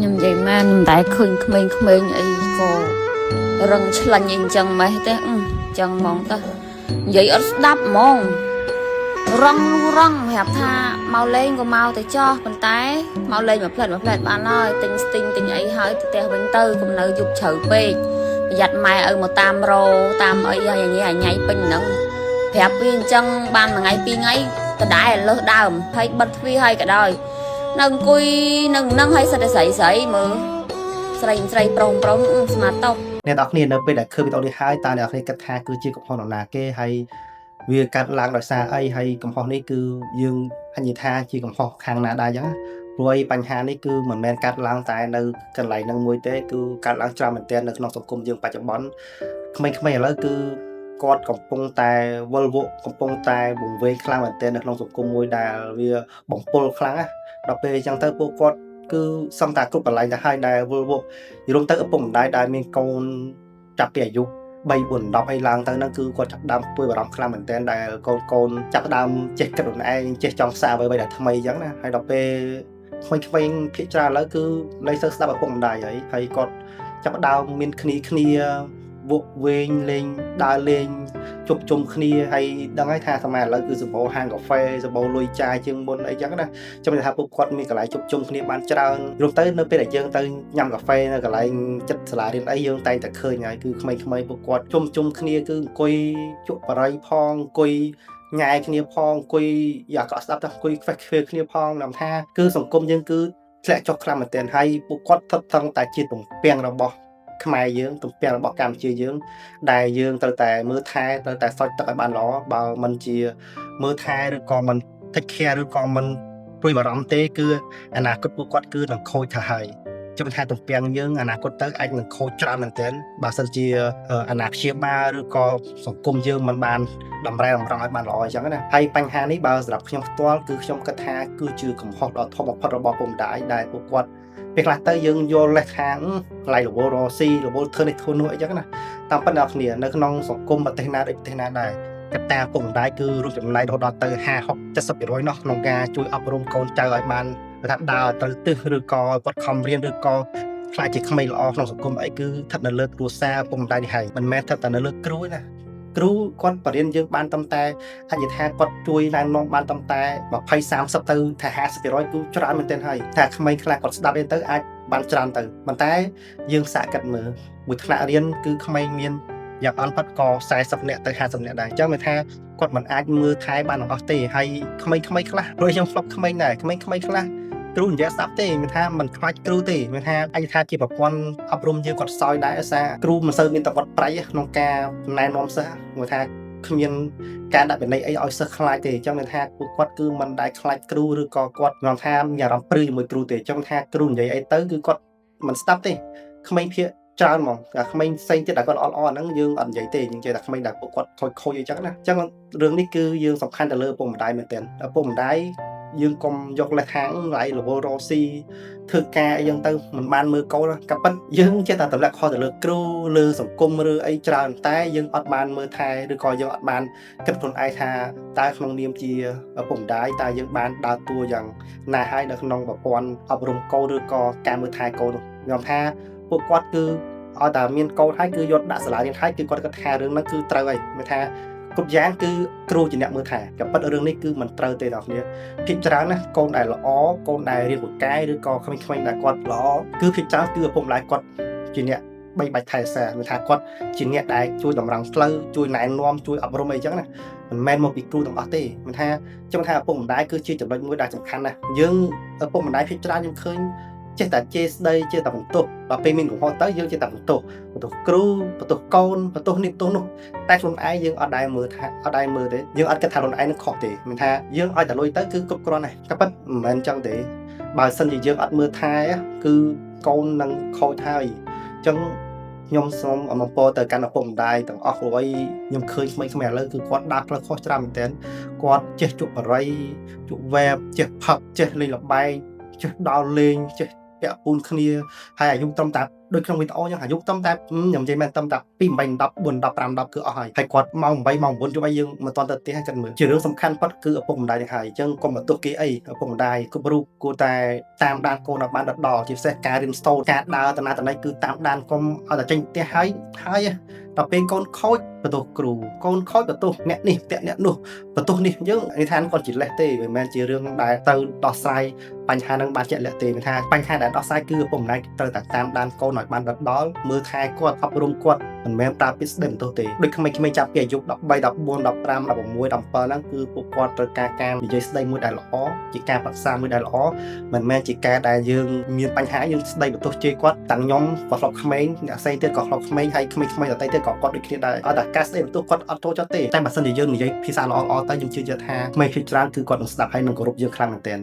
ខ្ញុំនិយាយមែនតែឃើញក្មេងៗអីក៏រឹងឆ្លាញ់អីអញ្ចឹងម៉េះទេអញ្ចឹងហ្មងតើនិយាយអត់ស្ដាប់ហ្មងរឹងប្រាប់ថាមកលេងក៏មកទៅចោះប៉ុន្តែមកលេងមួយផ្លែតបានហើយទិញស្ទីងទិញអីហើយទៅផ្ទះវិញទៅកុំនៅយប់ជ្រៅពេកប្រយ័ត្នម៉ែឲ្យមកតាមរោតាមអីហើយញ៉ៃពេញហ្នឹងប្រាប់វាអញ្ចឹងបានមួយថ្ងៃពីរថ្ងៃដដែលលើសដើមហើយបិទទ្វារហើយក៏ដោយនៅអង្គុយនឹងហើយសិតតែស្រីមើលស្រីប្រុសស្មាតតុកអ្នកនរគ្នានៅពេលដែលឃើញវីដេអូនេះហើយតើអ្នកនរគ្នាគិតថាគឺជាកំហុសនរណាគេហើយវាកាត់ឡើងដោយសារអីហើយកំហុសនេះគឺយើងអញ្ញថាជាកំហុសខាងណាដែរអញ្ចឹងព្រោះបញ្ហានេះគឺមិនមែនកាត់ឡើងតែនៅកន្លែងហ្នឹងមួយទេគឺកាត់ឡើងច្រើនមែនទែននៅក្នុងសង្គមយើងបច្ចុប្បន្នក្មេងៗឥឡូវគឺគាត់កំពុងតែវល់វក់កំពុងតែបង្វេងខ្លាំងមែនទែននៅក្នុងសង្គមមួយដែលវាបំពុលខ្លាំងណាដល់ពេលអញ្ចឹងទៅពួកគាត់គឺសំតាគ្រប់កន្លែងទៅហើយដែលវល់វក់យល់ទៅឪពុកម្ដាយដែលមានកូនចាប់ពីអាយុ3 4 10អីឡើងទៅហ្នឹងគឺគាត់ចាប់ដើមពួយបារម្ភខ្លាំងមែនទែនដែលកូនចាប់ដើមចេះគិតខ្លួនឯងចេះចង់សារអ្វីដែលថ្មីអញ្ចឹងណាហើយដល់ពេលក្មេងៗភាគច្រើនឥឡូវគឺលែងសូវស្ដាប់ឪពុកម្ដាយហើយគាត់ចាប់ដើមមានគ្នាវក់វែងលេងដើរលេងជប់ជុំគ្នាហើយដឹងហើយថាសម័យឥឡូវគឺសម្បូរហាងកាហ្វេសម្បូរលុយចាយជាងមុនអីចឹងណាចាំថាពួកគាត់មានកន្លែងជប់ជុំគ្នាបានច្រើនរួមទៅនៅពេលដែលយើងទៅញ៉ាំកាហ្វេនៅកន្លែងចិត្តសាលារៀនអីយើងតែងតែឃើញហើយគឺក្មេងៗពួកគាត់ជុំគ្នាគឺអង្គុយជក់បរិយផងអង្គុយញ៉ែគ្នាផងអង្គុយយ៉ាកក់ស្ដាប់តែអង្គុយខ្វេះខ្វៀលគ្នាផងតាមថាគឺសង្គមយើងគឺធ្លាក់ចុះខ្លាំងមែនទែនហើយពួកគាត់ថឹកថឹងតែជាទំពាំងរបស់ខ្មែរយើងទំពាំងរបស់កម្ពុជាយើងដែលយើងត្រូវតែមើលថែត្រូវតែសោចទឹកឲ្យបានល្អបើមិនជាមើលថែឬក៏មិន take care ឬក៏មិនព្រួយបារម្ភទេគឺអនាគតពួកគាត់គឺនឹងខូចទៅហើយជំនឿថាទំពាំងយើងអនាគតទៅអាចនឹងខូចច្រើនមែនទែនបើសិនជាអាណាព្យាបាលឬក៏សង្គមយើងមិនបានតម្រែតម្រង់ឲ្យបានល្អអញ្ចឹងណាហើយបញ្ហានេះបើសម្រាប់ខ្ញុំផ្ទាល់គឺខ្ញុំគិតថាគឺជាកំហុសដ៏ធំបំផុតរបស់ពុកម្ដាយដែលពួកគាត់ពេលខ្លះទៅយើងយល់លេសខាងឡៃរវល់រស៊ីរវល់ធ្វើនេះធ្វើនោះអីចឹងណាតាមពិតដល់គ្នានៅក្នុងសង្គមប្រទេសណាដូចប្រទេសណាដែរកត្តាពុកម្ដាយគឺរួមចំណែករហូតដល់ទៅ50 60% នោះក្នុងការជួយអប់រំកូនចៅឲ្យបានថាដើរត្រូវទិសឬក៏គាត់ខំរៀនឬក៏ខ្លាចជាក្មេងល្អក្នុងសង្គមអីគឺស្ថិតនៅលើគ្រួសារពុកម្ដាយនេះហើយមិនមែនស្ថិតតែនៅលើគ្រូទេណាគ្រូគាត់បរៀនយើងបានតាមតែអញ្ញថាគាត់ជួយណែនាំបានតាមតែ20 30ទៅថា50%គឺច្រើនមែនទែនហើយថាក្មេងខ្លះគាត់ស្ដាប់ទៅអាចបានច្រើនទៅប៉ុន្តែយើងសាកគិតមើលមួយថ្នាក់រៀនគឺក្មេងមានយ៉ាងអន់ផុតក៏40នាក់ទៅ50នាក់ដែរអញ្ចឹងមានថាគាត់មិនអាចមើលថែបានទាំងអស់ទេហើយក្មេងៗខ្លះព្រោះខ្ញុំធ្លាប់ក្មេងដែរក្មេងៗខ្លះគ្រូនិយាយស្ដាប់ទេមានថាមិនខ្លាចគ្រូទេមានថាអាចថាជាប្រព័ន្ធអប់រំយើងគាត់សោយដែរសារគ្រូមិនសូវមានតវត្តប្រៃក្នុងការណែនាំសិស្សមកថាគ្មានការដាក់បណ្ឌិតអីឲ្យសិស្សខ្លាចទេអញ្ចឹងមានថាពួកគាត់គឺមិនដែលខ្លាចគ្រូឬក៏គាត់ងំថាមានអារម្មណ៍ព្រឺជាមួយគ្រូទេអញ្ចឹងថាគ្រូនិយាយអីទៅគឺគាត់មិនស្ដាប់ទេក្មេងភាគច្រើនហ្មងតែក្មេងផ្សេងទៀតដែលគាត់ល្អហ្នឹងយើងអត់និយាយទេយើងនិយាយតែក្មេងដែលពួកគាត់ខូចអីចឹងណាអញ្ចឹងរឿងនេះគឺយើងសំខាន់ទៅលើពុកម្ដាយមែនទែនឪពុកម្ដាយយើងកុំយកលេសខាងឡៃរវល់រស៊ីធ្វើការអីចឹងទៅមិនបានមើលកូនក៏ប៉ុន្តែយើងចេះតែទម្លាក់ខុសទៅលើគ្រូលើសង្គមឬអីច្រើនតែយើងអត់បានមើលថែឬក៏យើងអត់បានគិតខ្លួនឯងថាតើក្នុងនាមជាឪពុកម្ដាយតើយើងបានដើរតួយ៉ាងណាហើយនៅក្នុងប្រព័ន្ធអប់រំកូនឬក៏ការមើលថែកូននោះខ្ញុំថាពួកគាត់គឺឲ្យតែមានកូនហើយគឺយកដាក់សាលារៀនហើយគឺគាត់គិតថារឿងហ្នឹងគឺត្រូវហើយមានថាគ្រប់យ៉ាងគឺគ្រូជាអ្នកមើលថែក៏ប៉ុន្តែរឿងនេះគឺមិនត្រូវទេអ្នកនាងភាគច្រើនណាកូនដែលល្អកូនដែលរៀនពូកែឬក៏ក្មេងៗដែលគាត់ល្អគឺភាគច្រើនគឺឪពុកម្ដាយគាត់ជាអ្នកបីបាច់ថែសារមានថាគាត់ជាអ្នកដែលជួយតម្រង់ផ្លូវជួយណែនាំជួយអប់រំអីចឹងណាមិនមែនមកពីគ្រូទាំងអស់ទេមានថាខ្ញុំថាឪពុកម្ដាយគឺជាចំណុចមួយដែលសំខាន់ណាស់យើងឪពុកម្ដាយភាគច្រើនខ្ញុំឃើញចេះតែជេរស្ដីចេះតែបន្ទោសដល់ពេលមានកំហុសទៅយើងចេះតែបន្ទោសគ្រូបន្ទោសកូនបន្ទោសនេះបន្ទោសនោះតែខ្លួនឯងយើងអត់ដែរមើលថាអត់ដែរមើលទេយើងអត់គិតថាខ្លួនឯងនឹងខុសទេមានថាយើងឲ្យតែលុយទៅគឺគ្រប់គ្រាន់ហើយតែប៉ុន្តែមិនមែនចឹងទេបើសិនជាយើងអត់មើលថែគឺកូននឹងខូចហើយអញ្ចឹងខ្ញុំសូមអំពរទៅកាន់ឪពុកម្ដាយទាំងអស់ព្រោះខ្ញុំឃើញក្មេងៗឥឡូវគឺគាត់ដើរផ្លូវខុសច្រើនមែនទែនគាត់ចេះជក់បរិយជក់វ៉ែបចេះផឹកចេះលេងល្បែងចេះដោលលេងចេះពាក់ពូនគ្នាហើយអាយុត្រឹមតែ ដូចក្នុងវីដេអូចឹងអាយុតំតែខ្ញុំនិយាយមែនតំតែ2 8 10 4 15 10គឺអស់ហើយគាត់ម៉ោង8ម៉ោង9ជួយឲ្យយើងមិនទាន់ទៅផ្ទះឲ្យគាត់មើលជារឿងសំខាន់ផុតគឺឪពុកម្ដាយទាំងហើយអញ្ចឹងកុំបន្ទោសគេអីឪពុកម្ដាយគ្រប់រូបគួរតែតាមដានកូនឲ្យបានដល់ជាពិសេសការរៀនសូត្រការដើរទៅណាទៅណីគឺតាមដានកុំឲ្យតែចេញផ្ទះហើយដល់ពេលកូនខូចបន្ទោសគ្រូកូនខូចបន្ទោសអ្នកនេះផ្ទះអ្នកនោះបន្ទោសនេះយើងនិយាយថាគាត់ជាលេសទេមិនមែនជារឿងដែលទៅដោះស្រាយបញ្ហានឹងបានជាក់លាក់ទេមានថាបញ្ហាដែលដោះស្រាយគឺឪពុកម្ដាយត្រូវតែតាមដានកូនឲ្យបានដល់មើលថែគាត់អប់រំគាត់មិនមែនប្រើពាក្យស្ដីបន្ទោសទេដូចក្មេងៗចាប់ពីអាយុ13 14 15 16 17ហ្នឹងគឺពួកគាត់ត្រូវការនិយាយស្ដីមួយដែលល្អជាការប្រឹក្សាមួយដែលល្អមិនមែនជាការដែលយើងមានបញ្ហាយើងស្ដីបន្ទោសជេរគាត់ទាំងខ្ញុំក៏ធ្លាប់ក្មេងអ្នកផ្សេងទៀតក៏ធ្លាប់ក្មេងហើយក្មេងៗដទៃទៀតក៏គាត់ដូចគ្នាដែរឲ្យតែការស្ដីបន្ទោសគាត់អត់ចូលចិត្តទេតែបើសិនជាយើងនិយាយភាសាល្អៗទៅខ្ញុំជឿជាក់ថាក្មេងភាគច្រើនគឺគាត់នឹងស្ដាប់ហើយនឹងគោរពយើងខ្លាំងមែនទែន